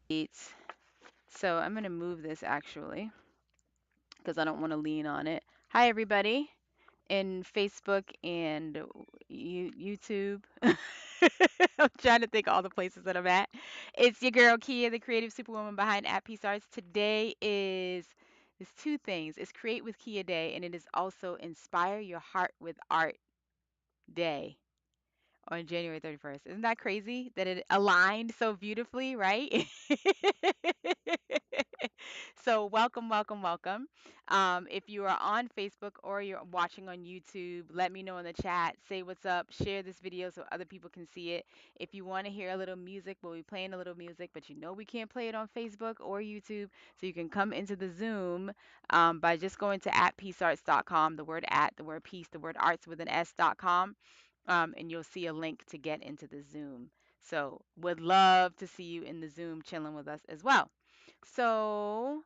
It's, so I'm going to move this actually because I don't want to lean on it. Hi, everybody in Facebook and YouTube. I'm trying to think of all the places that I'm at. It's your girl Kia, the creative superwoman behind At Peace Arts. Today is there's two things. It's Create with Kia Day, and it is also Inspire Your Heart with Art Day on January 31st. Isn't that crazy that it aligned so beautifully, right? So welcome, welcome, welcome. If you are on Facebook or you're watching on YouTube, let me know in the chat. Say what's up. Share this video so other people can see it. If you want to hear a little music, we'll be playing a little music, but you know we can't play it on Facebook or YouTube. So you can come into the Zoom by just going to @peacearts.com, the word at, the word peace, the word arts with an S.com, and you'll see a link to get into the Zoom. So would love to see you in the Zoom chilling with us as well. So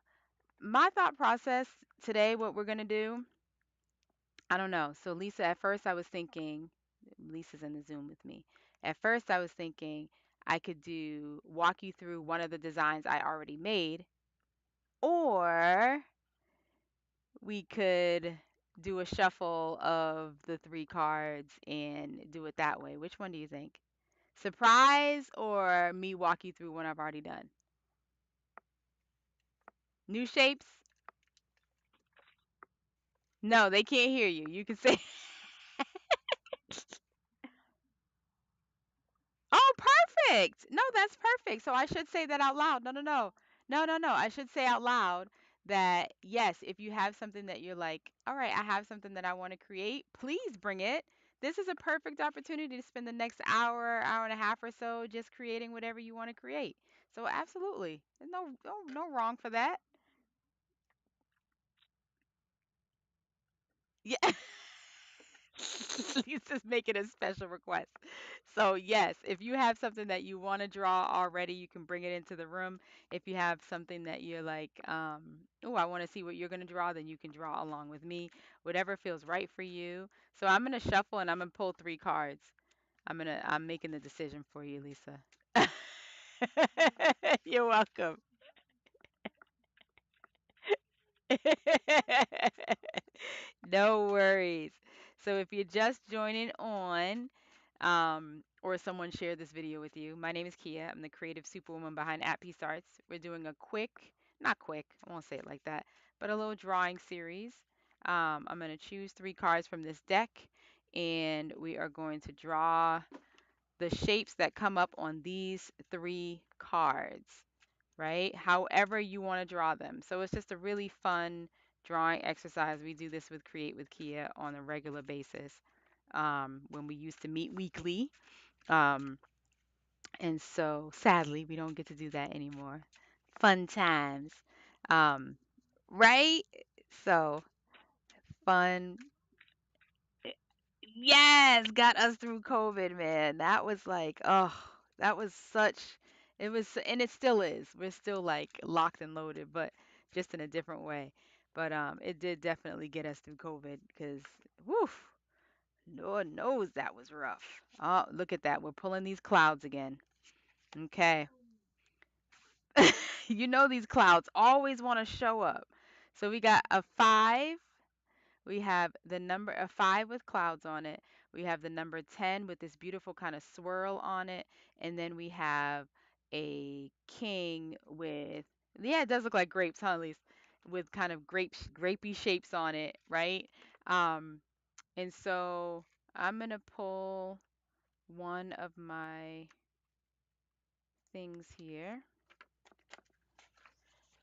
my thought process today, what we're gonna do, I don't know. So Lisa, at first I was thinking, Lisa's in the Zoom with me. At first I was thinking I could do walk you through one of the designs I already made, or we could do a shuffle of the three cards and do it that way. Which one do you think? Surprise or me walk you through one I've already done? New shapes? No, they can't hear you. You can say, oh, perfect. No, that's perfect. So I should say that out loud. No, no, no. No, no, no. I should say out loud that yes, if you have something that you're like, all right, I have something that I want to create, please bring it. This is a perfect opportunity to spend the next hour, hour and a half or so just creating whatever you want to create. So absolutely. There's no wrong for that. Yeah. Lisa's making a special request. So, yes, if you have something that you want to draw already, you can bring it into the room. If you have something that you're like, oh, I want to see what you're going to draw, then you can draw along with me, whatever feels right for you. So, I'm going to shuffle and I'm going to pull three cards. I'm making the decision for you, Lisa. You're welcome. No worries. So if you're just joining on, or someone shared this video with you, my name is Kia. I'm the creative superwoman behind At Peace Arts. We're doing a quick, not quick, I won't say it like that, but a little drawing series. I'm going to choose three cards from this deck, and we are going to draw the shapes that come up on these three cards, right? However you want to draw them. So it's just a really fun drawing exercise. We do this with Create with Kia on a regular basis, when we used to meet weekly. Um, and so sadly, we don't get to do that anymore. Fun times. Um, right? So fun. Yes, got us through COVID, man. That was like, oh, that was such, it was, and it still is. We're still like locked and loaded, but just in a different way. But it did definitely get us through COVID because, woof, Lord knows that was rough. Oh, look at that. We're pulling these clouds again. Okay. You know these clouds always want to show up. So we got a five. We have the number of five with clouds on it. We have the number 10 with this beautiful kind of swirl on it. And then we have a king with, yeah, it does look like grapes, huh, Elise? With kind of grapey shapes on it, right? Um, and so I'm going to pull one of my things here.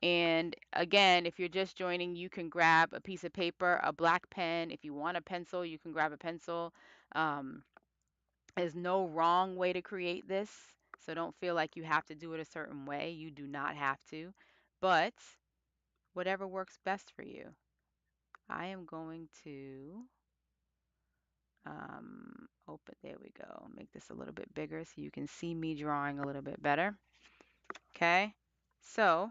And again, if you're just joining, you can grab a piece of paper, a black pen. If you want a pencil, you can grab a pencil. Um, there's no wrong way to create this, so don't feel like you have to do it a certain way. You do not have to, but whatever works best for you. I am going to open, there we go. Make this a little bit bigger so you can see me drawing a little bit better. Okay, so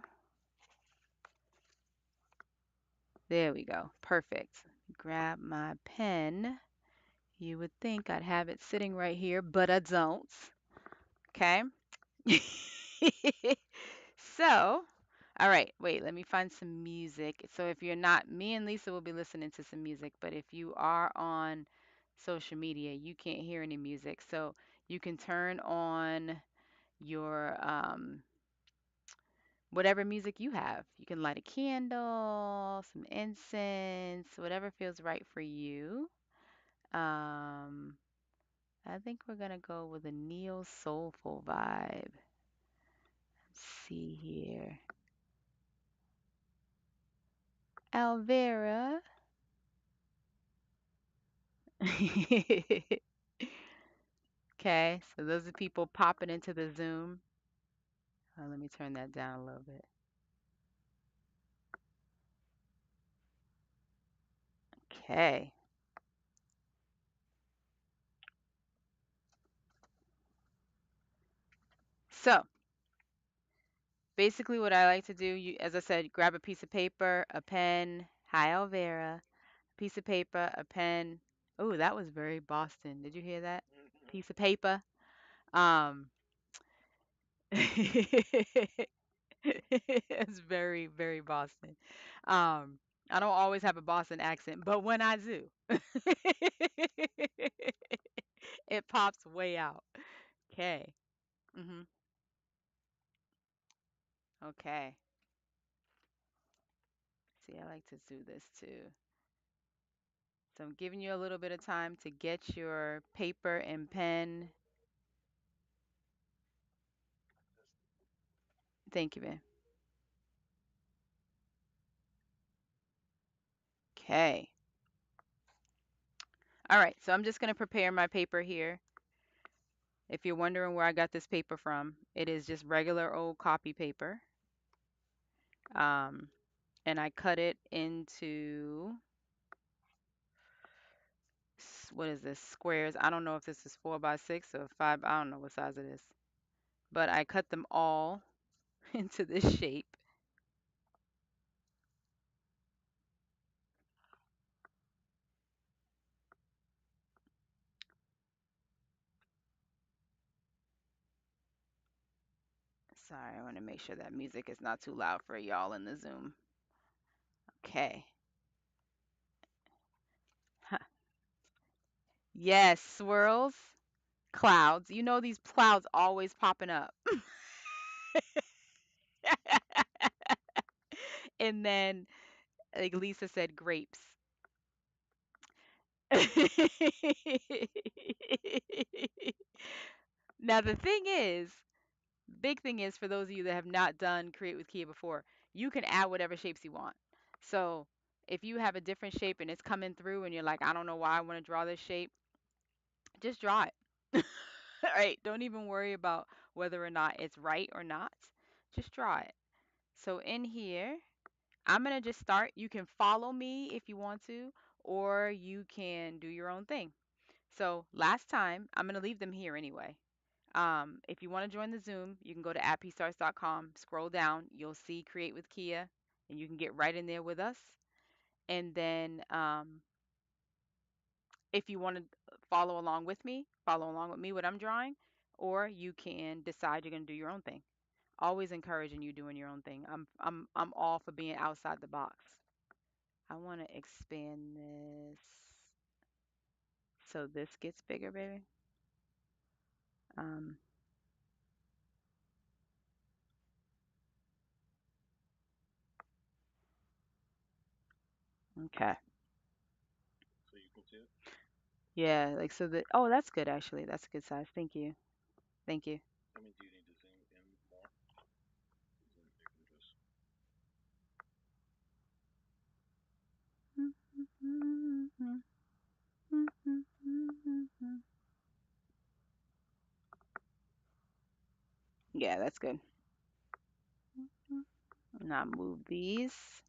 there we go. Perfect. Grab my pen. You would think I'd have it sitting right here, but I don't. Okay. So, all right, wait, let me find some music. So if you're not, me and Lisa will be listening to some music, but if you are on social media, you can't hear any music. So you can turn on your whatever music you have. You can light a candle, some incense, whatever feels right for you. Um, I think we're gonna go with a neo soulful vibe. Let's see here. Alvera. Okay, so those are people popping into the Zoom. Let me turn that down a little bit. Okay. So basically what I like to do, as I said, grab a piece of paper, a pen, hi Alvera, piece of paper, a pen. Oh, that was very Boston. Did you hear that? Piece of paper. Um, it's very, very Boston. I don't always have a Boston accent, but when I do, it pops way out. Okay. Mhm. Okay. See, I like to do this too. So I'm giving you a little bit of time to get your paper and pen. Thank you, man. Okay. All right. So I'm just going to prepare my paper here. If you're wondering where I got this paper from, it is just regular old copy paper. Um, and I cut it into what is this? Squares. I don't know if this is 4 by 6 or 5. I don't know what size it is. But I cut them all into this shape. Sorry, I want to make sure that music is not too loud for y'all in the Zoom. Okay. Yes, swirls, clouds. You know these clouds always popping up. And then, like Lisa said, grapes. Now the thing is, big thing is for those of you that have not done Create with Kia before, you can add whatever shapes you want. So if you have a different shape and it's coming through and you're like, I don't know why I want to draw this shape, just draw it. All right, don't even worry about whether or not it's right or not. Just draw it. So in here, I'm going to just start. You can follow me if you want to, or you can do your own thing. So last time, I'm going to leave them here anyway. If you want to join the Zoom, you can go to appystarts.com, scroll down, you'll see Create with Kia, and you can get right in there with us. And then if you want to follow along with me, what I'm drawing, or you can decide you're going to do your own thing. Always encouraging you doing your own thing. I'm all for being outside the box. I want to expand this so this gets bigger, baby. Um, okay. Yeah, like so that. Oh, that's good actually. That's a good size. Thank you. Thank you. Yeah, that's good. Now move these.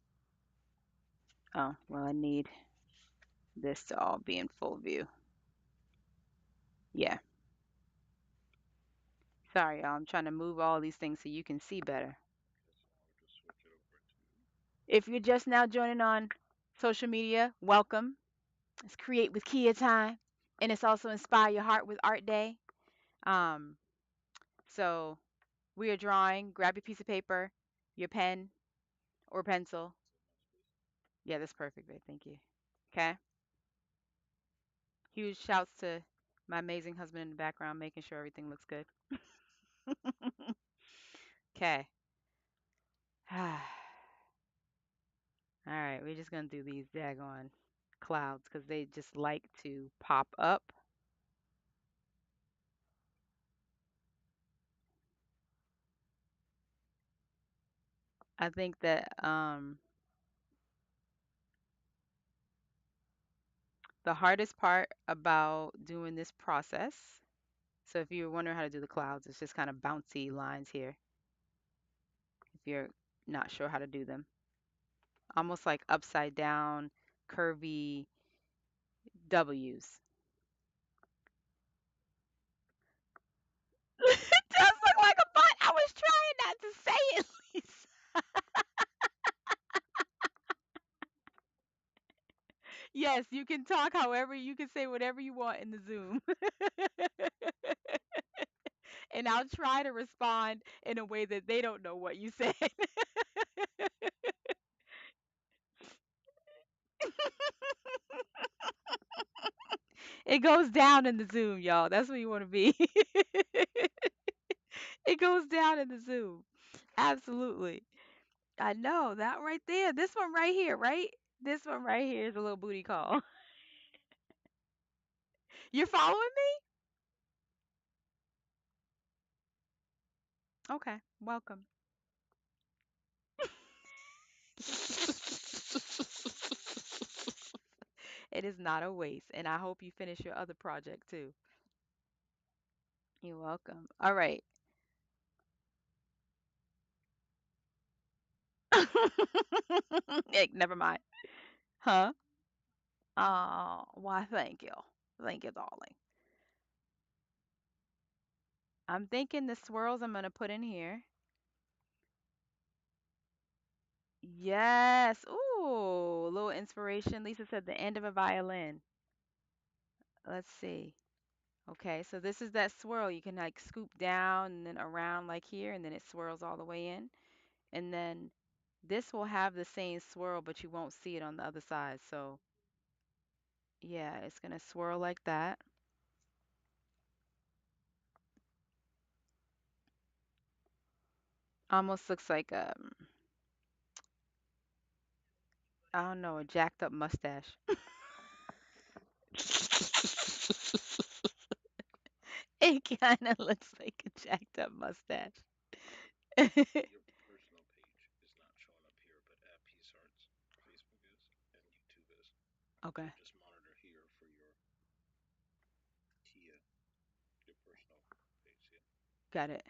Oh, well, I need this to all be in full view. Yeah. Sorry, y'all. I'm trying to move all these things so you can see better. If you're just now joining on social media, welcome. It's Create with Kia time, and it's also Inspire Your Heart with Art Day. Um, so we are drawing. Grab your piece of paper. Your pen or pencil. Yeah, that's perfect, babe. Thank you. Okay. Huge shouts to my amazing husband in the background, making sure everything looks good. Okay. All right, we're just gonna do these daggone clouds because they just like to pop up. I think that the hardest part about doing this process, so if you're wondering how to do the clouds, it's just kind of bouncy lines here if you're not sure how to do them. Almost like upside down, curvy W's. It does look like a butt. I was trying not to say it, Lisa. Yes, you can talk however you can say whatever you want in the Zoom. And I'll try to respond in a way that they don't know what you said. It goes down in the Zoom, y'all. That's where you want to be. It goes down in the Zoom. Absolutely. I know that right there. This one right here, right? This one right here is a little booty call. You're following me? Okay. Welcome. It is not a waste, and I hope you finish your other project too. You're welcome. All right. Hey, never mind. Huh? Oh, why, thank you. Thank you, darling. I'm thinking the swirls I'm going to put in here. Yes. Ooh, a little inspiration. Lisa said the end of a violin. Let's see. Okay, so this is that swirl. You can like scoop down and then around like here, and then it swirls all the way in. And then this will have the same swirl, but you won't see it on the other side. So yeah, it's gonna swirl like that. Almost looks like I don't know, a jacked up mustache. It kind of looks like a jacked up mustache. Okay, got it.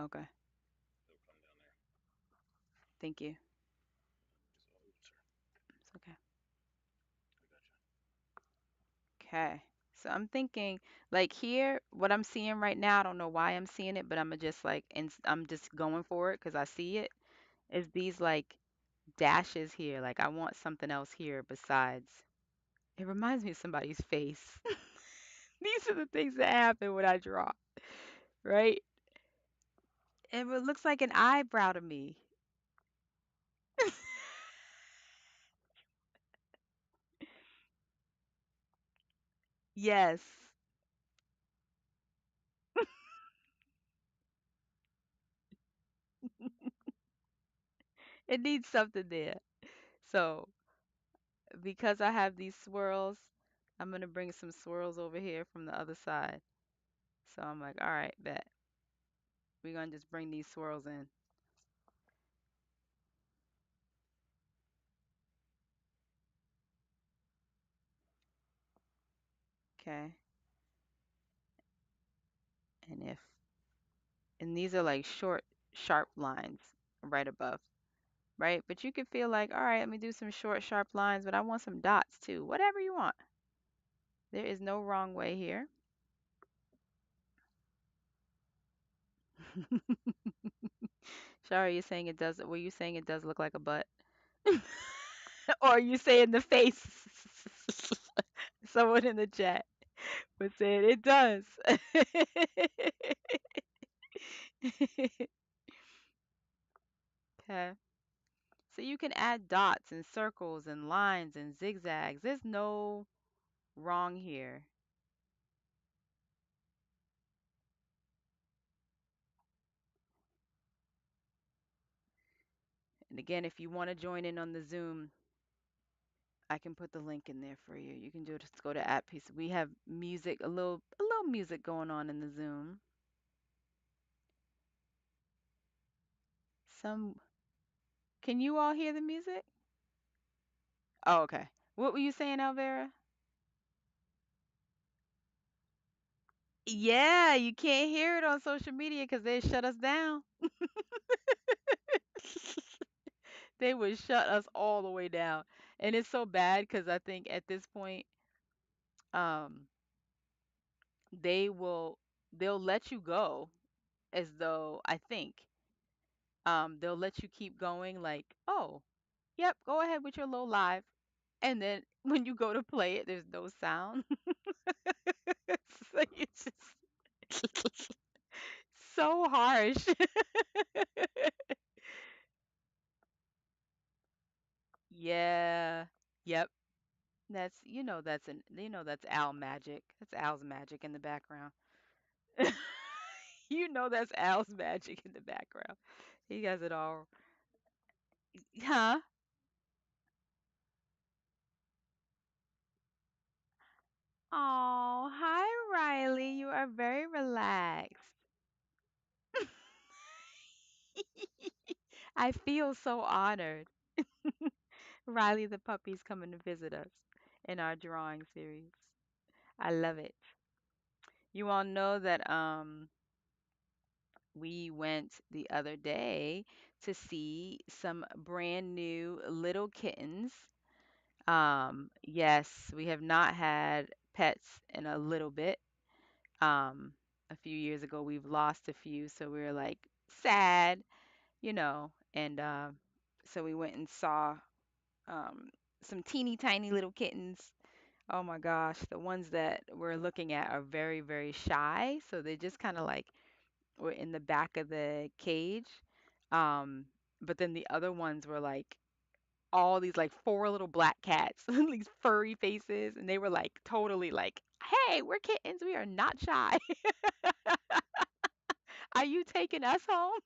Okay, thank you. It's okay. Okay. So I'm thinking like here, what I'm seeing right now, I don't know why I'm seeing it, but I'm just like, and I'm just going for it because I see it, is these like dashes here. Like I want something else here besides. It reminds me of somebody's face. These are the things that happen when I draw, right? And it looks like an eyebrow to me. Yes. It needs something there. So, because I have these swirls, I'm going to bring some swirls over here from the other side. So I'm like, all right, bet. We're going to just bring these swirls in. Okay. And if, and these are like short, sharp lines right above, right? But you could feel like, all right, let me do some short, sharp lines, but I want some dots too. Whatever you want. There is no wrong way here. Shara, are you saying it does, were you saying it does look like a butt? Or are you saying the face? Someone in the chat was saying it does. Okay. So you can add dots and circles and lines and zigzags. There's no wrong here. And again, if you want to join in on the Zoom, I can put the link in there for you. You can just go to app piece. We have music, a little music going on in the Zoom. Some Can you all hear the music? Oh, okay. What were you saying, Alvera? Yeah, you can't hear it on social media because they shut us down. They would shut us all the way down. And it's so bad because I think at this point, um, they'll let you go as though I think they'll let you keep going like, oh, yep, go ahead with your little live. And then when you go to play it, there's no sound. So it's just so harsh. Yeah. Yep. That's Al magic. That's Al's magic in the background. That's Al's magic in the background. He has it all. Huh? Oh, hi Riley. You are very relaxed. I feel so honored. Riley the puppy's coming to visit us in our drawing series. I love it. You all know that we went the other day to see some brand new little kittens. Yes, we have not had pets in a little bit. Um, a few years ago, we've lost a few, so we were like sad, and so we went and saw um, some teeny tiny little kittens. Oh my gosh, the ones that we're looking at are very, very shy, so they just kind of like were in the back of the cage. Um, but then the other ones were like all these like four little black cats, these furry faces, and they were like totally like, "Hey, we're kittens. We are not shy. Are you taking us home?"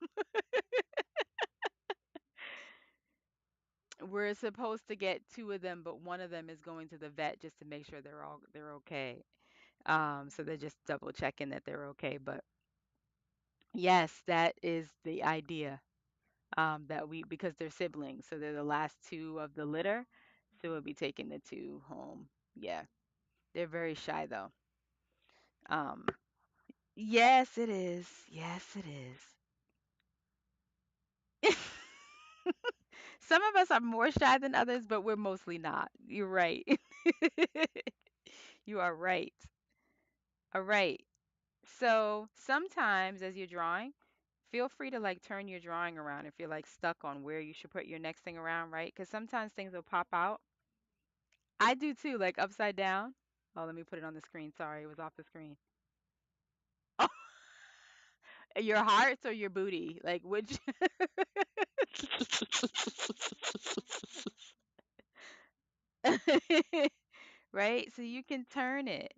We're supposed to get two of them, but one of them is going to the vet just to make sure they're okay. So they're just double checking that they're okay. But yes, that is the idea. That we because they're siblings, so they're the last two of the litter. So we'll be taking the two home. Yeah, they're very shy though. Um, yes, it is. Yes, it is. Some of us are more shy than others, but we're mostly not. You're right. You are right. All right. So sometimes as you're drawing, feel free to like turn your drawing around if you're like stuck on where you should put your next thing around, right? Because sometimes things will pop out. I do too, like upside down. Oh, let me put it on the screen. Sorry, it was off the screen. Oh, your hearts or your booty? Like which? Right? So you can turn it.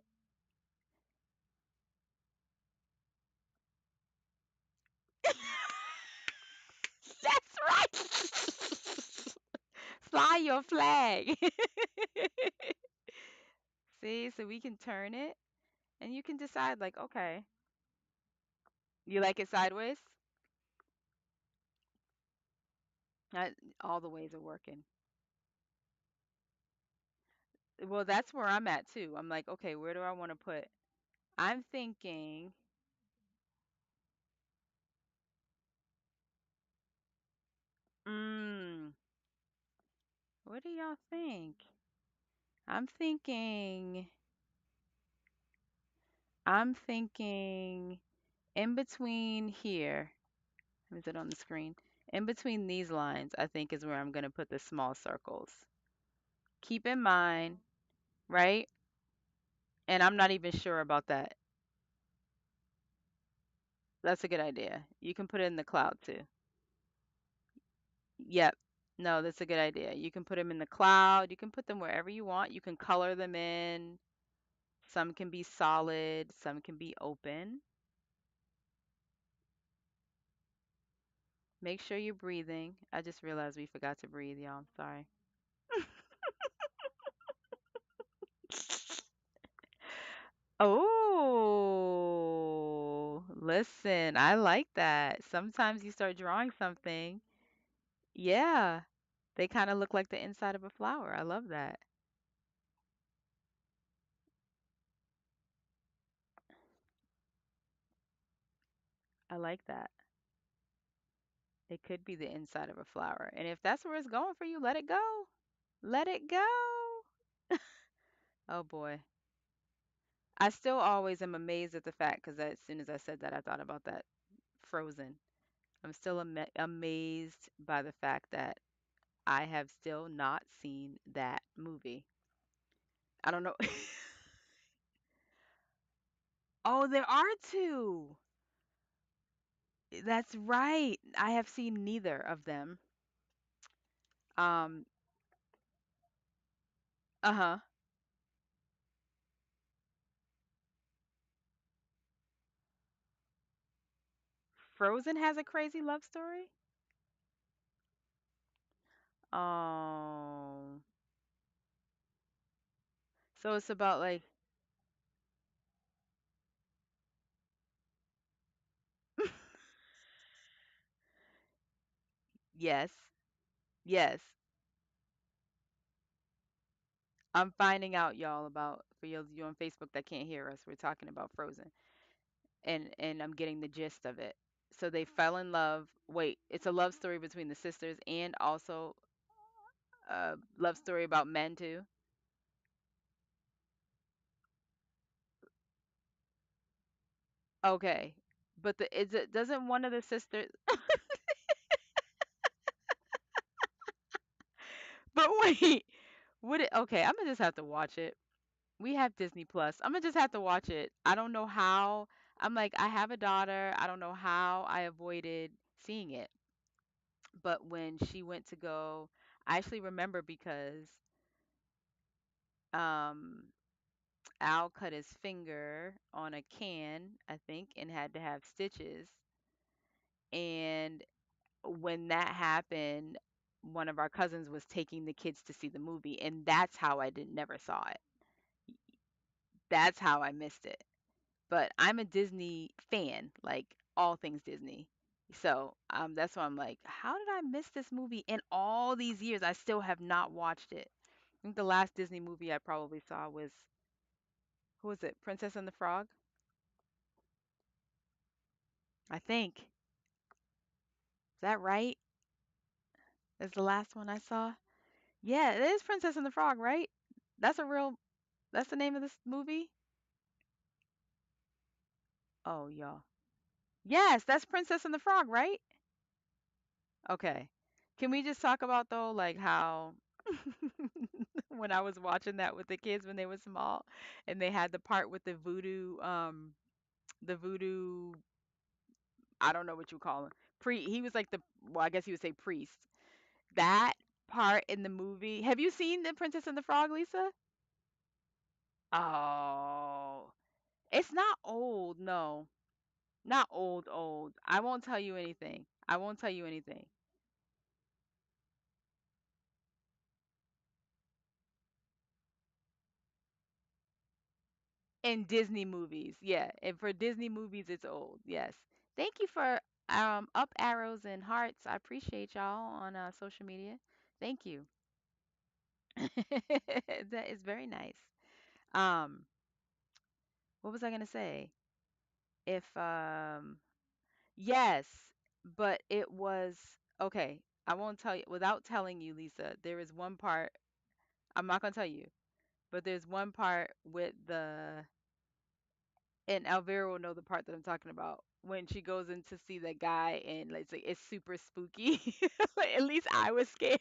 That's right. Fly your flag. See, so we can turn it and you can decide like, okay, you like it sideways? Not all the ways are working. Well, that's where I'm at too. I'm like, okay, where do I want to put? I'm thinking, mm, what do y'all think? I'm thinking, I'm thinking in between here. Is it on the screen? In between these lines, I think is where I'm going to put the small circles. Keep in mind, right? And I'm not even sure about that. That's a good idea. You can put it in the cloud too. Yep. No, that's a good idea. You can put them in the cloud. You can put them wherever you want. You can color them in. Some can be solid, some can be open. Make sure you're breathing. I just realized we forgot to breathe, y'all. I'm sorry. Oh, listen, I like that. Sometimes you start drawing something. Yeah, they kind of look like the inside of a flower. I love that. I like that. It could be the inside of a flower. And if that's where it's going for you, let it go. Let it go. Oh boy. I still always am amazed at the fact because as soon as I said that, I thought about that Frozen. I'm still amazed by the fact that I have still not seen that movie. I don't know. Oh, there are two. That's right. I have seen neither of them. Um, uh-huh. Frozen has a crazy love story? Oh. So it's about like yes. Yes. I'm finding out y'all about for you on Facebook that can't hear us. We're talking about Frozen. And I'm getting the gist of it. So they fell in love. Wait, it's a love story between the sisters and also a love story about men too. Okay. But the is it doesn't one of the sisters but wait, would it okay, I'm gonna just have to watch it. We have Disney Plus. I'm gonna just have to watch it. I don't know how. I'm like, I have a daughter. I don't know how I avoided seeing it. But when she went to go, I actually remember because um Al cut his finger on a can, I think, and had to have stitches. And when that happened, one of our cousins was taking the kids to see the movie, and that's how I did never saw it. That's how I missed it. But I'm a Disney fan, like all things Disney. So that's why I'm like, how did I miss this movie in all these years? I still have not watched it. I think the last Disney movie I probably saw was, who was it? Princess and the Frog? I think. Is that right? Is the last one I saw? Yeah, it is Princess and the Frog, right? That's a real, that's the name of this movie? Oh, y'all. Yes, that's Princess and the Frog, right? Okay. Can we just talk about though, like how when I was watching that with the kids when they were small and they had the part with the voodoo, I don't know what you call him. He was like the, well, I guess you would say priest. That part in the movie. Have you seen The Princess and the Frog, Lisa? Oh, it's not old, no. Not old, old. I won't tell you anything. I won't tell you anything. In Disney movies, yeah. And for Disney movies, it's old. Yes. Thank you for up arrows and hearts. I appreciate y'all on social media. Thank you. That is very nice. Um, what was I gonna say? If yes, but it was okay. I won't tell you without telling you, Lisa. There is one part. I'm not gonna tell you, but there's one part with the and Elvira will know the part that I'm talking about when she goes in to see that guy and like, it's super spooky. Like, at least I was scared.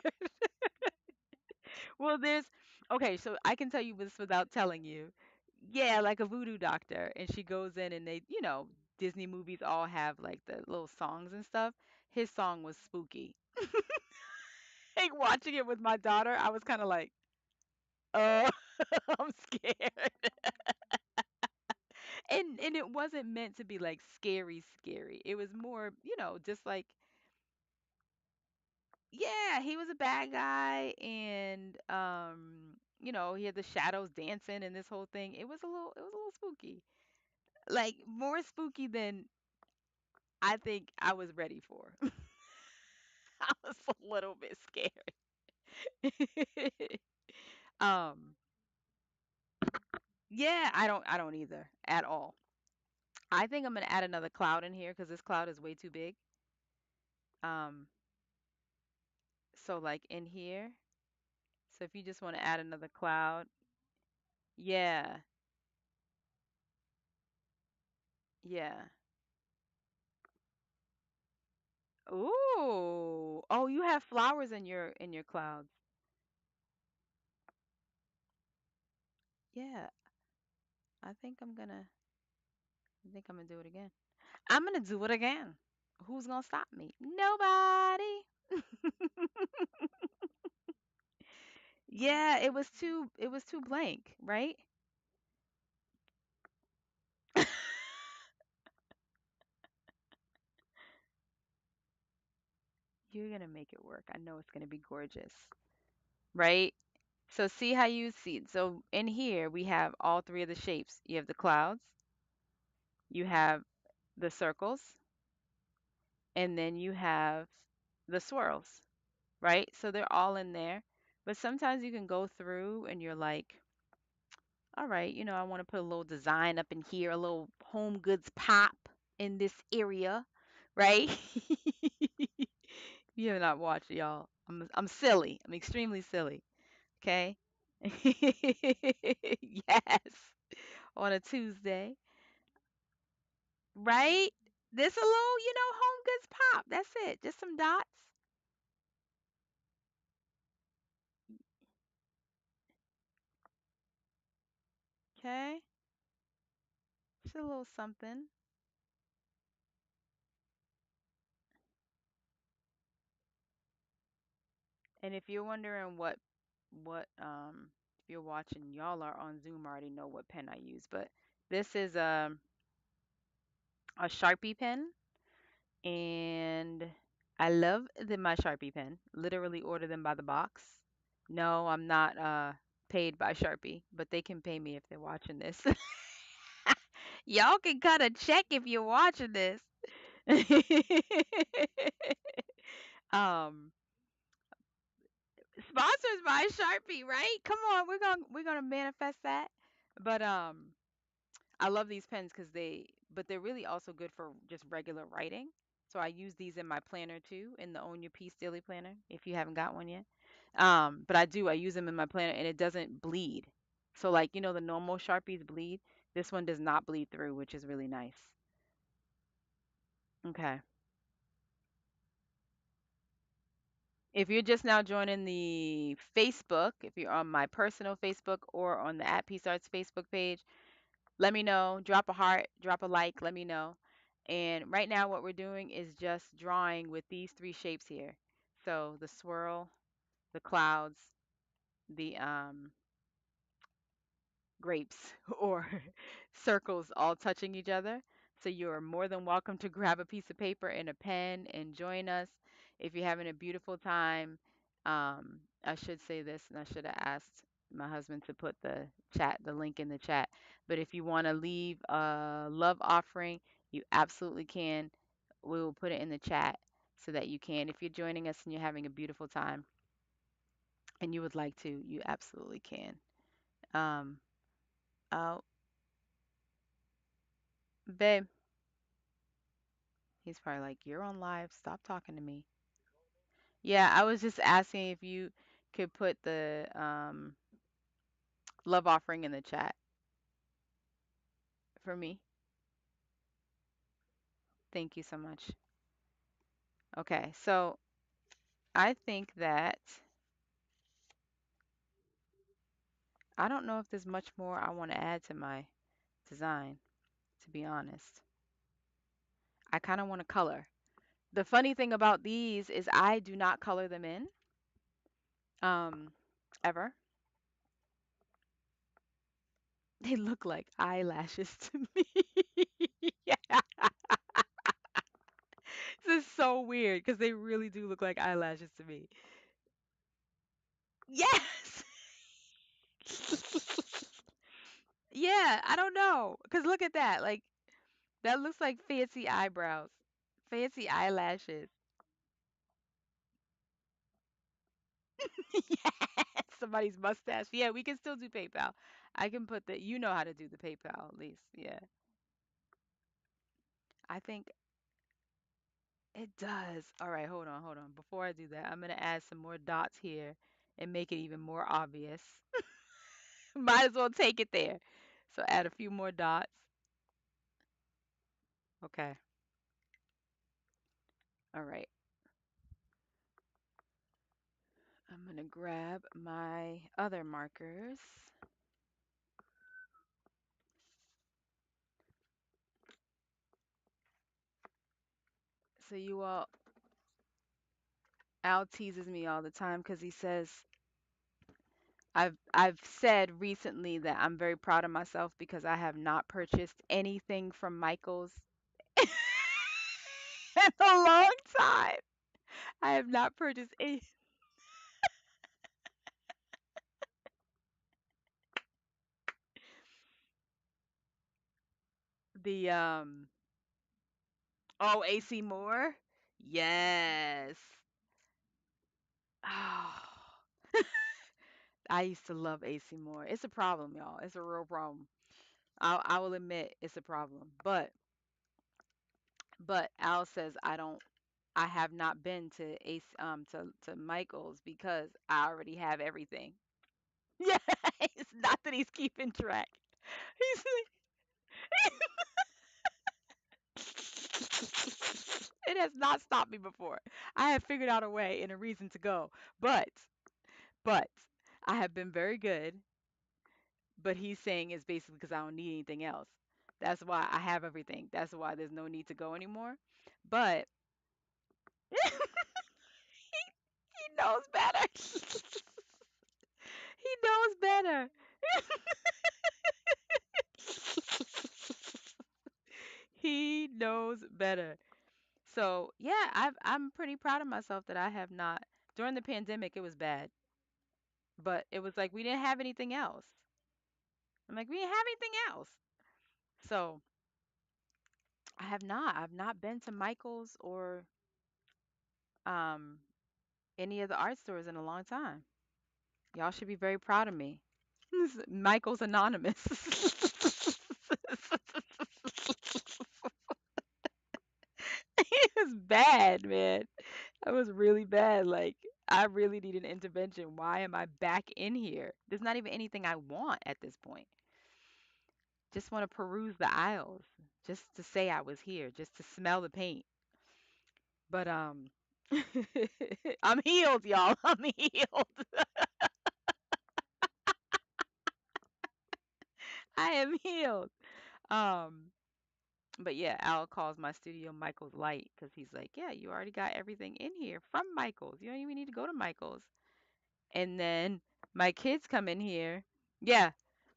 Well, there's okay, so I can tell you this without telling you. Yeah, like a voodoo doctor, and she goes in and Disney movies all have like the little songs and stuff. His song was spooky. like watching it with my daughter, I was kind of like, oh, I'm scared. And it wasn't meant to be like scary, scary. It was more, just like, yeah, he was a bad guy, and he had the shadows dancing and this whole thing. It was a little spooky. Like more spooky than I think I was ready for. I was a little bit scared. um, yeah, I don't either at all. I think I'm gonna add another cloud in here because this cloud is way too big. Um, so like in here. So if you just want to add another cloud, yeah, yeah. Ooh. Oh, you have flowers in your clouds. Yeah, I think I'm gonna do it again. I'm gonna do it again. Who's gonna stop me? Nobody. Yeah, it was too blank, right? You're gonna make it work. I know it's gonna be gorgeous, right? So see how you see. So in here we have all three of the shapes. You have the clouds, you have the circles, and then you have the swirls, right? So they're all in there. But sometimes you can go through and you're like, all right, I want to put a little design up in here, a little home goods pop in this area, right? You have not watched, y'all. I'm silly. I'm extremely silly. Okay. Yes. On a Tuesday, right? This a little, home goods pop. That's it. Just some dots. Okay. Just a little something. And if you're wondering what if you're watching, y'all are on Zoom already know what pen I use, but this is a Sharpie pen, and I love my Sharpie pen. Literally order them by the box. No, I'm not paid by Sharpie, but they can pay me if they're watching this. Y'all can cut a check if you're watching this. um Sponsors by Sharpie, right? Come on, we're gonna manifest that. But I love these pens because they're really also good for just regular writing. So I use these in my planner too, in the Own Your Peace Daily Planner, if you haven't got one yet. But I use them in my planner and it doesn't bleed. So like, the normal Sharpies bleed. This one does not bleed through, which is really nice. Okay. If you're just now joining the Facebook, if you're on my personal Facebook or on the At Peace Arts Facebook page, let me know. Drop a heart, drop a like, let me know. And right now, what we're doing is just drawing with these three shapes here. So the swirl, the clouds, the grapes or circles all touching each other. So you're more than welcome to grab a piece of paper and a pen and join us. If you're having a beautiful time, I should say this, and I should have asked my husband to put the link in the chat. But if you want to leave a love offering, you absolutely can. We will put it in the chat so that you can. If you're joining us and you're having a beautiful time and you would like to, you absolutely can. Um, oh, babe. He's probably like, "You're on live. Stop talking to me." Yeah, I was just asking if you could put the love offering in the chat for me. Thank you so much. Okay, so I think that I don't know if there's much more I want to add to my design, to be honest. I kind of want to color. The funny thing about these is I do not color them in. Um, ever. They look like eyelashes to me. Yeah. This is so weird because they really do look like eyelashes to me. Yes. Yeah, I don't know. Cause look at that. Like that looks like fancy eyebrows. Fancy eyelashes. Yes. Somebody's mustache. Yeah, we can still do PayPal. I can put the you know how to do the PayPal at least. Yeah. I think it does. All right, hold on, hold on. Before I do that, I'm gonna add some more dots here and make it even more obvious. Might as well take it there. So add a few more dots. Okay. All right. I'm gonna grab my other markers. So you all, Al teases me all the time because he says I've said recently that I'm very proud of myself because I have not purchased anything from Michaels in a long time. I have not purchased the oh, AC Moore. Yes. Oh, I used to love AC Moore. It's a problem, y'all. It's a real problem. I will admit it's a problem. But Al says I have not been to Ace to Michael's because I already have everything. Yeah, it's not that he's keeping track. He's it has not stopped me before. I have figured out a way and a reason to go. But but I have been very good, but he's saying it's basically because I don't need anything else. That's why I have everything. That's why there's no need to go anymore. But he knows better. He knows better. He knows better. So yeah, I'm pretty proud of myself that I have not. During the pandemic, it was bad, but it was like we didn't have anything else. I'm like we didn't have anything else. So I have not. I've not been to Michael's or um any of the art stores in a long time. Y'all should be very proud of me. Michael's Anonymous. It was bad, man. That was really bad. Like, I really need an intervention. Why am I back in here? There's not even anything I want at this point. Just want to peruse the aisles, just to say I was here, just to smell the paint. But I'm healed, y'all. I'm healed. I am healed. Um, but yeah, Al calls my studio Michael's Light because he's like, yeah, you already got everything in here from Michael's. You don't even need to go to Michael's. And then my kids come in here. Yeah,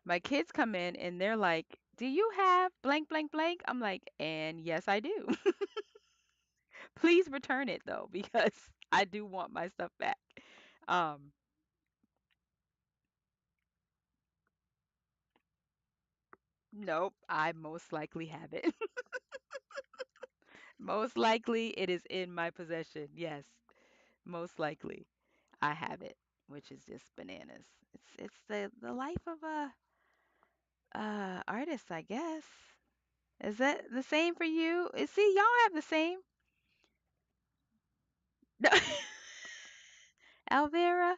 my kids come in and they're like, "Do you have blank, blank, blank?" I'm like, "And yes, I do. Please return it though, because I do want my stuff back." Um, nope, I most likely have it. Most likely it is in my possession. Yes, most likely I have it, which is just bananas. It's the life of a artist, I guess. Is that the same for you? See, y'all have the same. No. Alvera,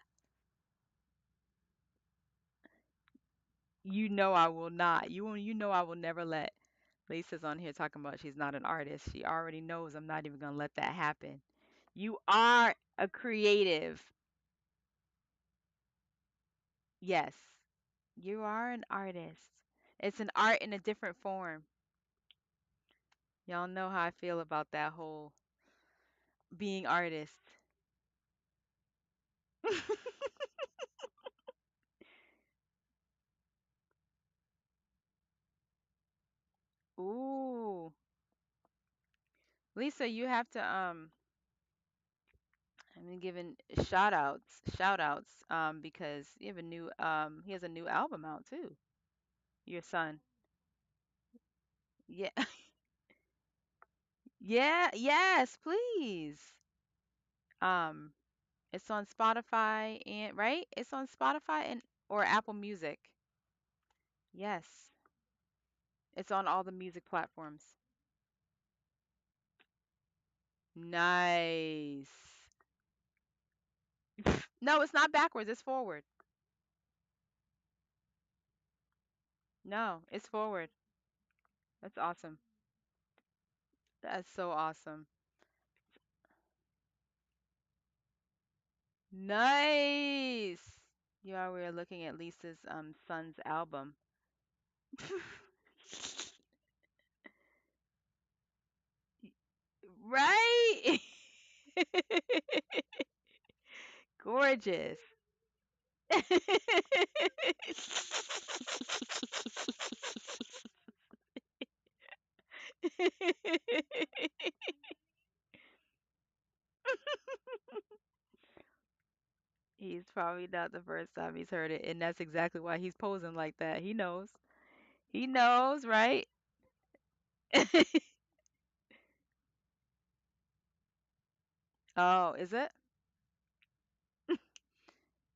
you know I will not. You know I will never let Lisa's on here talking about she's not an artist. She already knows I'm not even gonna let that happen. You are a creative. Yes. You are an artist. It's an art in a different form. Y'all know how I feel about that whole being artist. Ooh. Lisa, you have to I'm giving shout outs because you have a new he has a new album out too. Your son. Yeah. Yeah, yes, please. Um it's on Spotify and right? It's on Spotify and or Apple Music. Yes. It's on all the music platforms. Nice. No, it's not backwards, it's forward. No, it's forward. That's awesome. That's so awesome. Nice. Yeah, we are looking at Lisa's son's album. Right? Gorgeous. He's probably not the first time he's heard it, and that's exactly why he's posing like that. He knows. He knows, right? Oh, is it?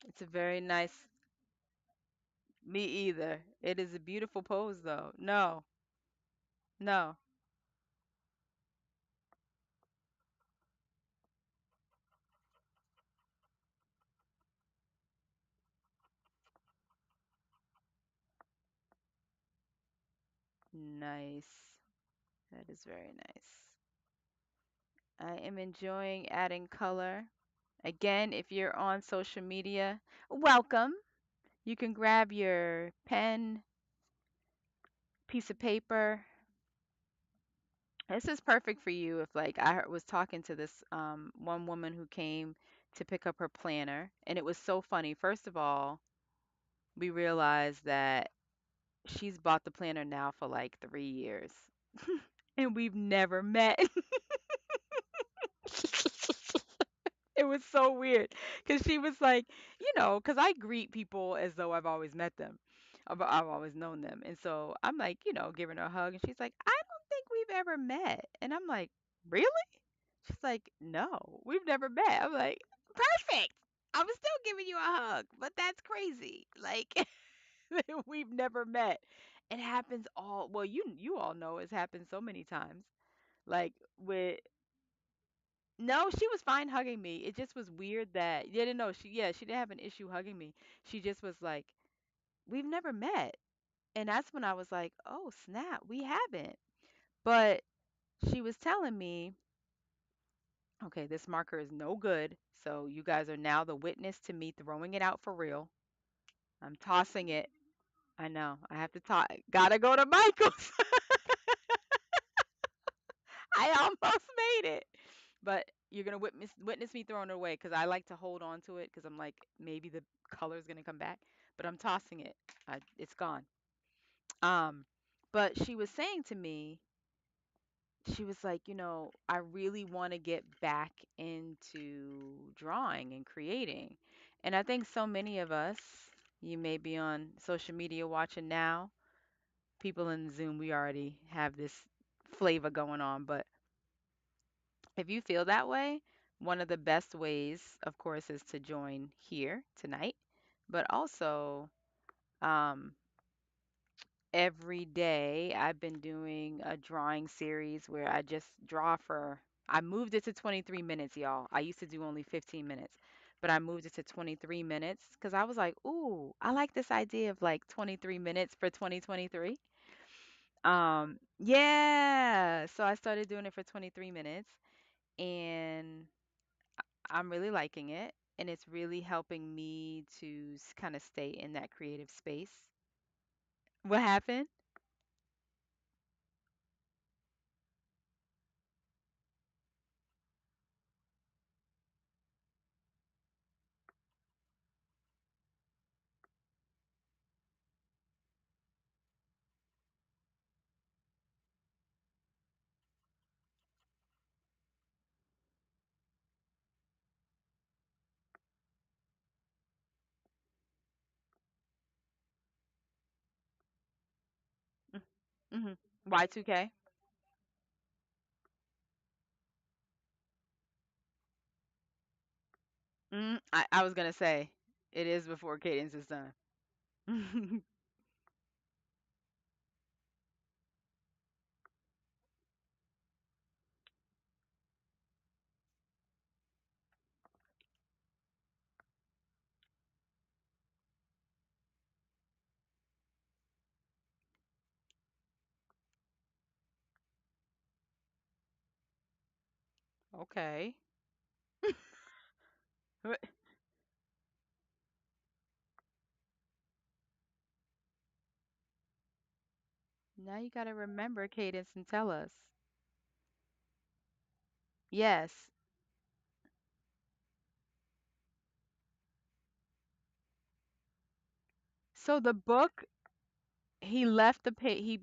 It's a very nice. Me either. It is a beautiful pose, though. No, no. Nice. That is very nice. I am enjoying adding color. Again, if you're on social media, welcome. You can grab your pen, piece of paper. This is perfect for you if like was talking to this one woman who came to pick up her planner, and it was so funny. First of all, we realized that she's bought the planner now for like 3 years, and we've never met. It was so weird because she was like, because I greet people as though I've always met them. I've always known them. And so I'm like, giving her a hug. And she's like, I don't think we've ever met. And I'm like, really? She's like, no, we've never met. I'm like, perfect. I was still giving you a hug, but that's crazy. Like, we've never met. It happens well, you all know it's happened so many times. Like with no, she was fine hugging me. It just was weird that yeah, no, she didn't have an issue hugging me. She just was like, "We've never met." And that's when I was like, "Oh, snap, we haven't." But she was telling me, "Okay, this marker is no good. So you guys are now the witness to me throwing it out for real. I'm tossing it. I know. I have to toss. Gotta go to Michael's. I almost made it. But you're gonna witness me throwing it away because I like to hold on to it because I'm like maybe the color's gonna come back. But I'm tossing it. It's gone. Um, but she was saying to me, she was like, I really want to get back into drawing and creating. And I think so many of us, you may be on social media watching now, people in Zoom, we already have this flavor going on, but if you feel that way, one of the best ways, of course, is to join here tonight, but also um, every day I've been doing a drawing series where I just draw I moved it to 23 minutes, y'all. I used to do only 15 minutes, but I moved it to 23 minutes because I was like, ooh, I like this idea of like 23 minutes for 2023. Yeah, so I started doing it for 23 minutes and I'm really liking it, and it's really helping me to kind of stay in that creative space. What happened? Hmm. Y2K. I was gonna say it is before Cadence is done. Okay. Now you gotta remember Cadence and tell us. Yes. So the book, he left the page. He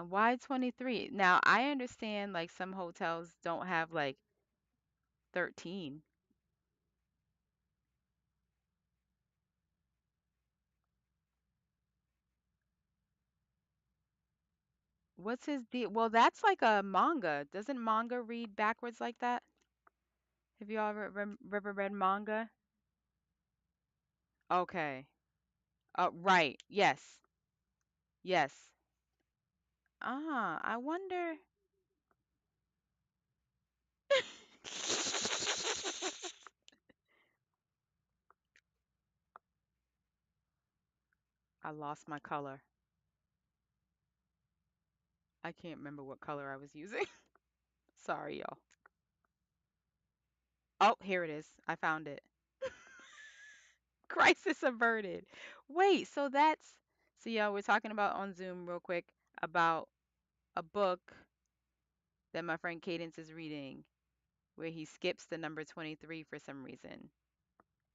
why 23? Now I understand like some hotels don't have like 13. What's his deal? Well, that's like a manga. Doesn't manga read backwards like that? Have you ever ever read manga? Okay. Right. Yes. Yes. I wonder. I lost my color. I can't remember what color I was using. Sorry, y'all. Oh, here it is. I found it. Crisis averted. Wait, so that's so yeah, we're talking about on Zoom real quick about a book that my friend Cadence is reading where he skips the number 23 for some reason.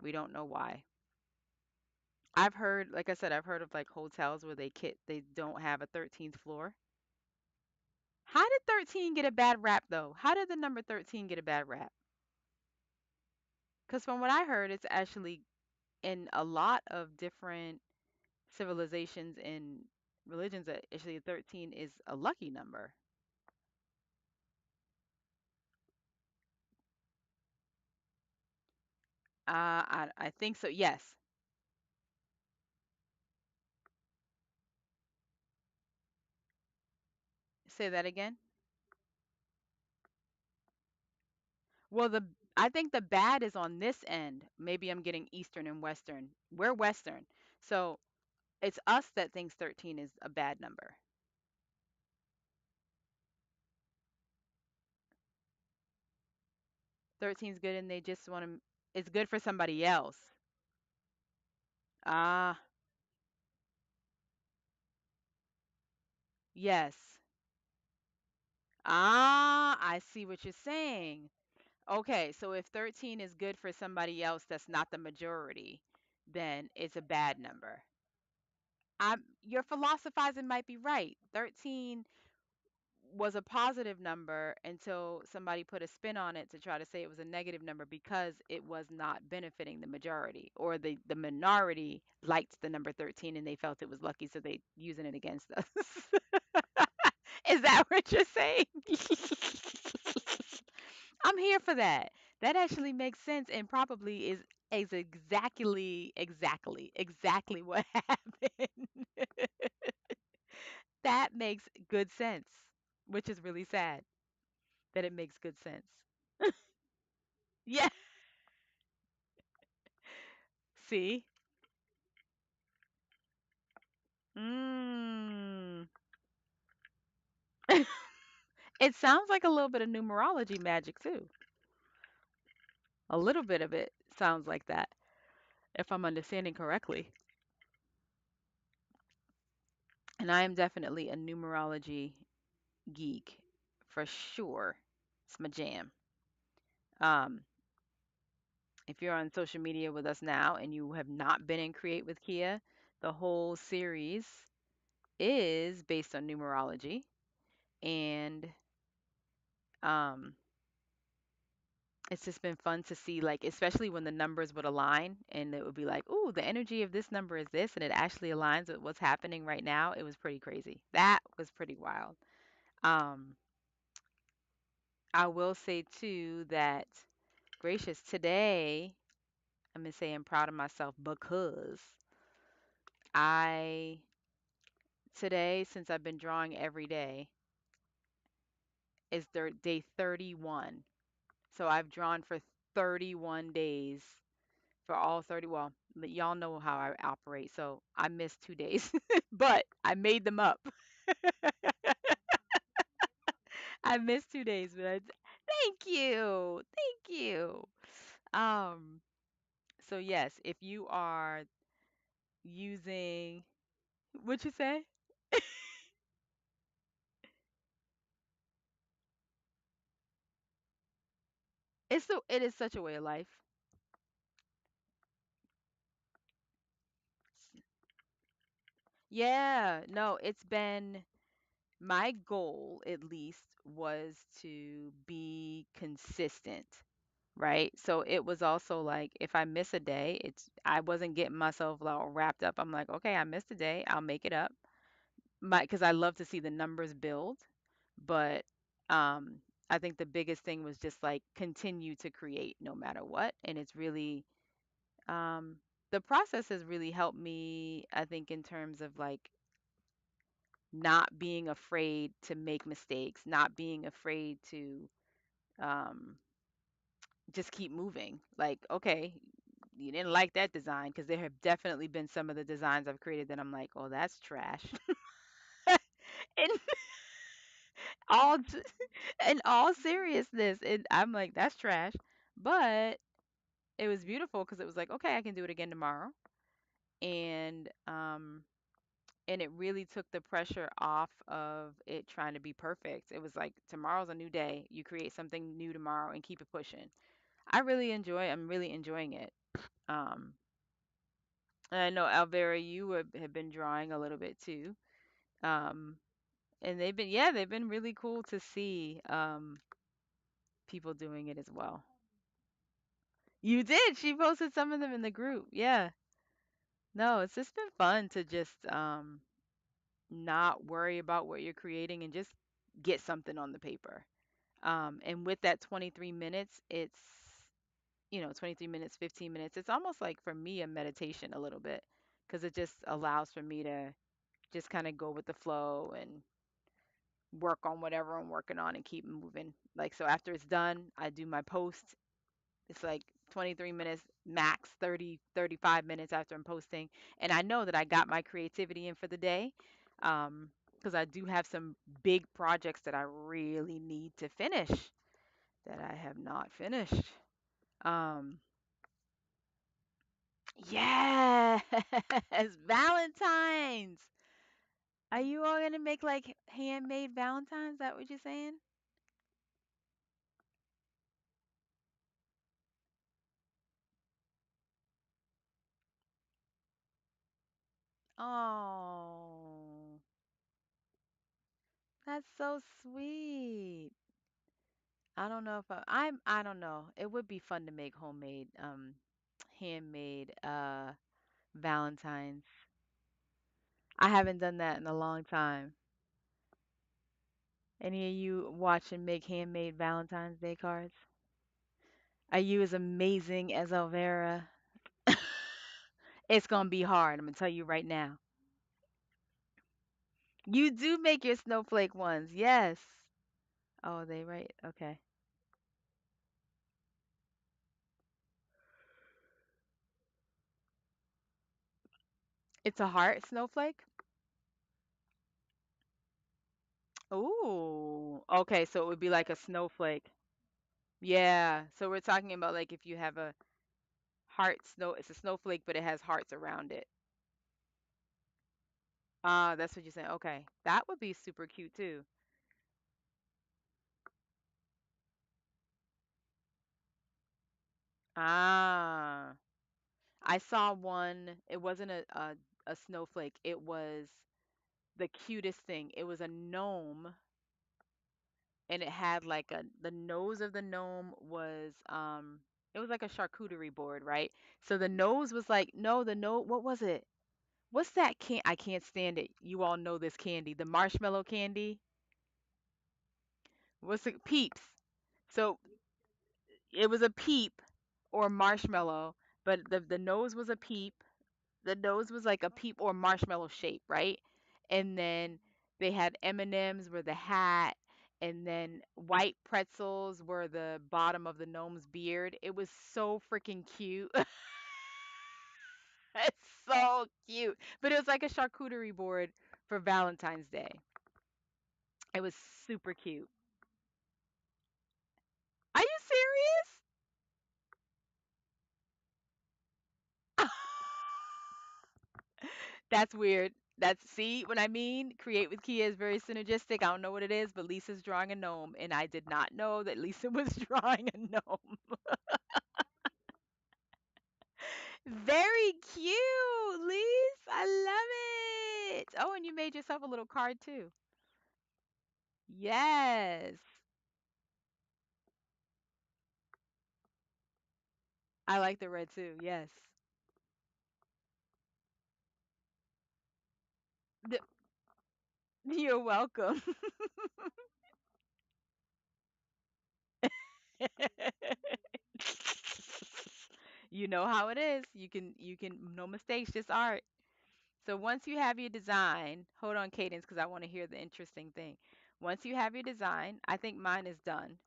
We don't know why. I've heard, like I said, I've heard of like hotels where they don't have a 13th floor. How did 13 get a bad rap though? How did the number 13 get a bad rap? Because from what I heard, it's actually in a lot of different civilizations and religions that actually 13 is a lucky number. I think so. Yes. Say that again. Well, the I think the bad is on this end. Maybe I'm getting Eastern and Western. We're Western. So it's us that thinks 13 is a bad number. 13 is good and they just want to, it's good for somebody else. Ah, yes. I see what you're saying. Okay, so if 13 is good for somebody else that's not the majority, then it's a bad number. Your philosophizing might be right. 13 was a positive number until somebody put a spin on it to try to say it was a negative number because it was not benefiting the majority or the minority liked the number 13 and they felt it was lucky so they using it against us. Is that what you're saying? I'm here for that. That actually makes sense and probably is exactly what happened. That makes good sense, which is really sad that it makes good sense. Yeah. See? Mm. It sounds like a little bit of numerology magic too. A little bit of it sounds like that, if I'm understanding correctly. And I am definitely a numerology geek for sure. It's my jam. Um, if you're on social media with us now and you have not been in Create with Kia, the whole series is based on numerology. And um, It's just been fun to see, like, especially when the numbers would align and it would be like, "Ooh, the energy of this number is this," and it actually aligns with what's happening right now. It was pretty crazy. That was pretty wild. Um, I will say too that gracious today, I'm gonna say I'm proud of myself because I today, since I've been drawing every day, is day 31. So I've drawn for 31 days for all 30. Well, y'all know how I operate, so I missed 2 days, but I made them up. I missed 2 days, but thank you, thank you. Um, so yes, if you are using what you say, it is such a way of life. Yeah, no, it's been my goal at least was to be consistent, right? So it was also like if I miss a day, I wasn't getting myself all wrapped up. I'm like, okay, I missed a day, I'll make it up. Because I love to see the numbers build, but um I think the biggest thing was just like continue to create no matter what. And it's really um the process has really helped me, I think, in terms of like not being afraid to make mistakes, not being afraid to um, just keep moving. Like, okay, you didn't like that design because there have definitely been some of the designs I've created that I'm like, oh, that's trash. In all in all seriousness, and I'm like, that's trash. But it was beautiful because it was like, okay, I can do it again tomorrow, and it really took the pressure off of it trying to be perfect. It was like tomorrow's a new day. You create something new tomorrow and keep it pushing. I'm really enjoying it. Um, and I know Alvera, you have been drawing a little bit too. Um, and they've been really cool to see people doing it as well. You did. She posted some of them in the group. Yeah. No, it's just been fun to just not worry about what you're creating and just get something on the paper. And with that 23 minutes, it's, 23 minutes, 15 minutes. It's almost like for me a meditation a little bit because it just allows for me to just kind of go with the flow and work on whatever I'm working on and keep moving. Like, so after it's done, I do my post. It's like 23 minutes max, 30, 35 minutes after I'm posting. And I know that I got my creativity in for the day. Because I do have some big projects that I really need to finish that I have not finished. Um, yes, Valentine's. Are you all gonna make like handmade Valentines? Is that what you're saying? Oh, that's so sweet. I don't know if I don't know. It would be fun to make homemade, handmade, Valentines. I haven't done that in a long time. Any of you watch and make handmade Valentine's Day cards? Are you as amazing as Elvera? It's gonna be hard. I'm gonna tell you right now. You do make your snowflake ones, yes. Oh, they right. Okay. It's a heart snowflake? Ooh. Okay, so it would be like a snowflake. Yeah. So we're talking about like if you have a heart snow, it's a snowflake, but it has hearts around it. Ah, that's what you're saying. Okay. That would be super cute too. Ah. I saw one. It wasn't a snowflake. It was the cutest thing. It was a gnome and it had like a the nose of the gnome was it was like a charcuterie board, right? So the nose was like no, the nose what was it? What's that can I can't stand it. You all know this candy, the marshmallow candy. What's it? Peeps. So it was a peep or marshmallow, but the nose was a peep. The nose was like a peep or marshmallow shape, right? And then they had M&Ms were the hat, and then white pretzels were the bottom of the gnome's beard. It was so freaking cute. It's so cute. But it was like a charcuterie board for Valentine's Day. It was super cute. Are you serious? That's weird. That's see what I mean? Create with Kia is very synergistic. I don't know what it is, but Lisa's drawing a gnome, and I did not know that Lisa was drawing a gnome. Very cute, Lise. I love it. Oh, and you made yourself a little card too. Yes. I like the red too. Yes. The- you're welcome. You know how it is. You can no mistakes, just art. So once you have your design, hold on, Cadence, because I want to hear the interesting thing. Once you have your design, I think mine is done.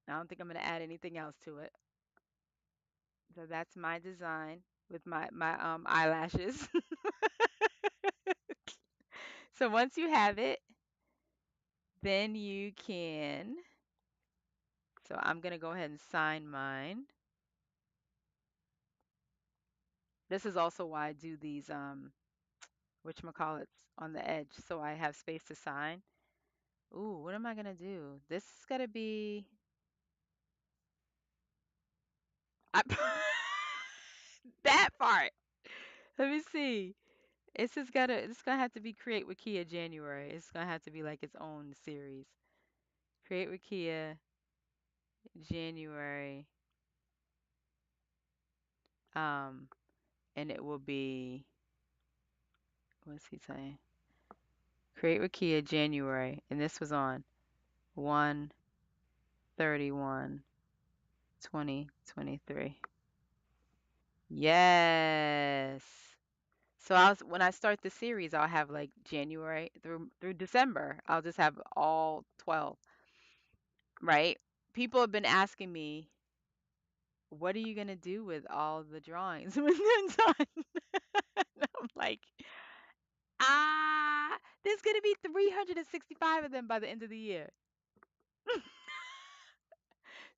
I don't think I'm going to add anything else to it. So that's my design with my eyelashes. So once you have it, then you can. So I'm going to go ahead and sign mine. This is also why I do these whatchamacallits on the edge so I have space to sign. Ooh, what am I going to do? This is going to be I, that part. Let me see. It's gonna have to be Create with Kia January. It's gonna have to be like its own series. Create with Kia January. Um, and it will be what's he saying? Create with Kia January. And this was on 1/31, 2023. Yes. So when I start the series, I'll have like January through December. I'll just have all 12, right? People have been asking me, "What are you gonna do with all the drawings when they're done?" I'm like, there's gonna be 365 of them by the end of the year.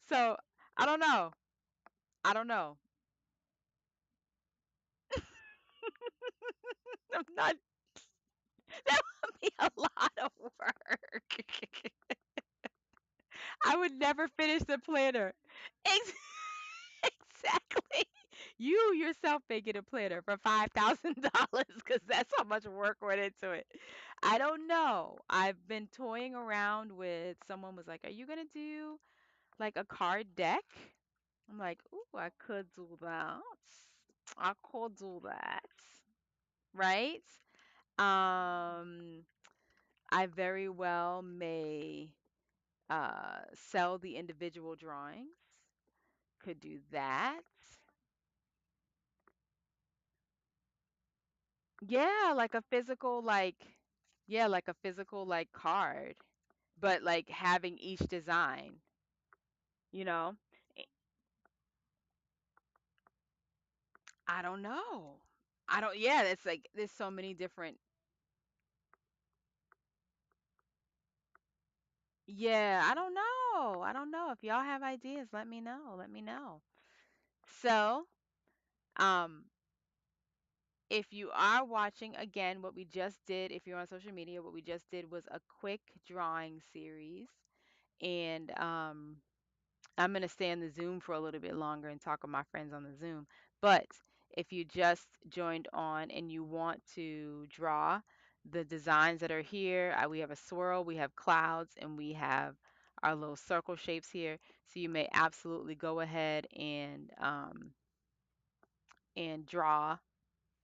So I don't know. I don't know. I'm not. That would be a lot of work. I would never finish the planner. Ex- exactly. You yourself may get a planner for $5,000 because that's how much work went into it. I don't know. I've been toying around with someone was like, "Are you gonna do like a card deck?" I'm like, "Ooh, I could do that. I could do that." Right? I very well may sell the individual drawings. Could do that. Yeah, like a physical yeah, like a physical like card, but like having each design, you know? Eh, I don't know. I don't yeah, it's like there's so many different yeah, I don't know. I don't know. If y'all have ideas, let me know. Let me know. So, um if you are watching again, what we just did, if you're on social media, what we just did was a quick drawing series. And I'm going to stay on the Zoom for a little bit longer and talk with my friends on the Zoom. But if you just joined on and you want to draw, the designs that are here. We have a swirl, we have clouds, and we have our little circle shapes here. So you may absolutely go ahead and draw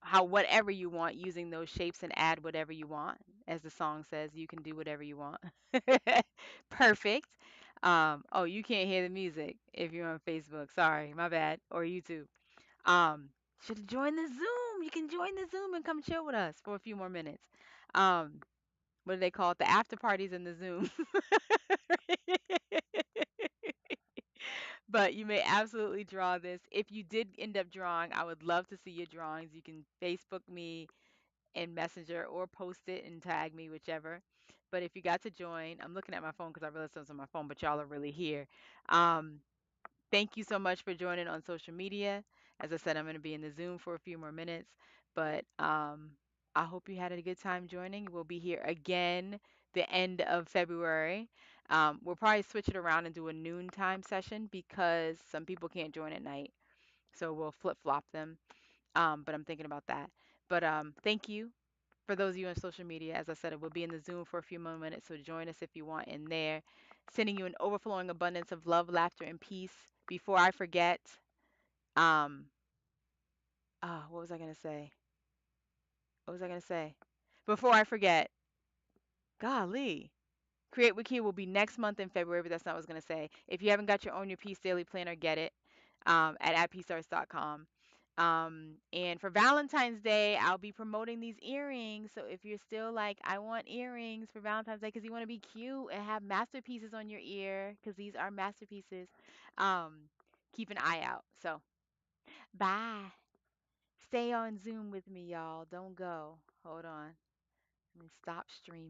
how whatever you want using those shapes and add whatever you want. As the song says, you can do whatever you want. Perfect. Oh, you can't hear the music if you're on Facebook. Sorry, my bad. Or YouTube. Um, should join the Zoom. You can join the Zoom and come chill with us for a few more minutes. Um, what do they call it? The after parties in the Zoom. But you may absolutely draw this. If you did end up drawing, I would love to see your drawings. You can Facebook me in Messenger or post it and tag me, whichever. But if you got to join, I'm looking at my phone because I realized I was on my phone, but y'all are really here. Um, Thank you so much for joining on social media. As I said, I'm going to be in the Zoom for a few more minutes, but I hope you had a good time joining. We'll be here again the end of February. We'll probably switch it around and do a noontime session because some people can't join at night. So we'll flip flop them. But I'm thinking about that. But thank you for those of you on social media. As I said, it will be in the Zoom for a few more minutes. So join us if you want in there. Sending you an overflowing abundance of love, laughter, and peace. Before I forget, um, what was I gonna say? What was I gonna say? Before I forget, golly. Create with Kia will be next month in February, but that's not what I was going to say. If you haven't got your Own Your Peace Daily Planner, get it at peacearts.com. And for Valentine's Day, I'll be promoting these earrings. So if you're still like, I want earrings for Valentine's Day because you want to be cute and have masterpieces on your ear, because these are masterpieces, um, keep an eye out. So, bye. Stay on Zoom with me, y'all. Don't go. Hold on. Let me stop streaming.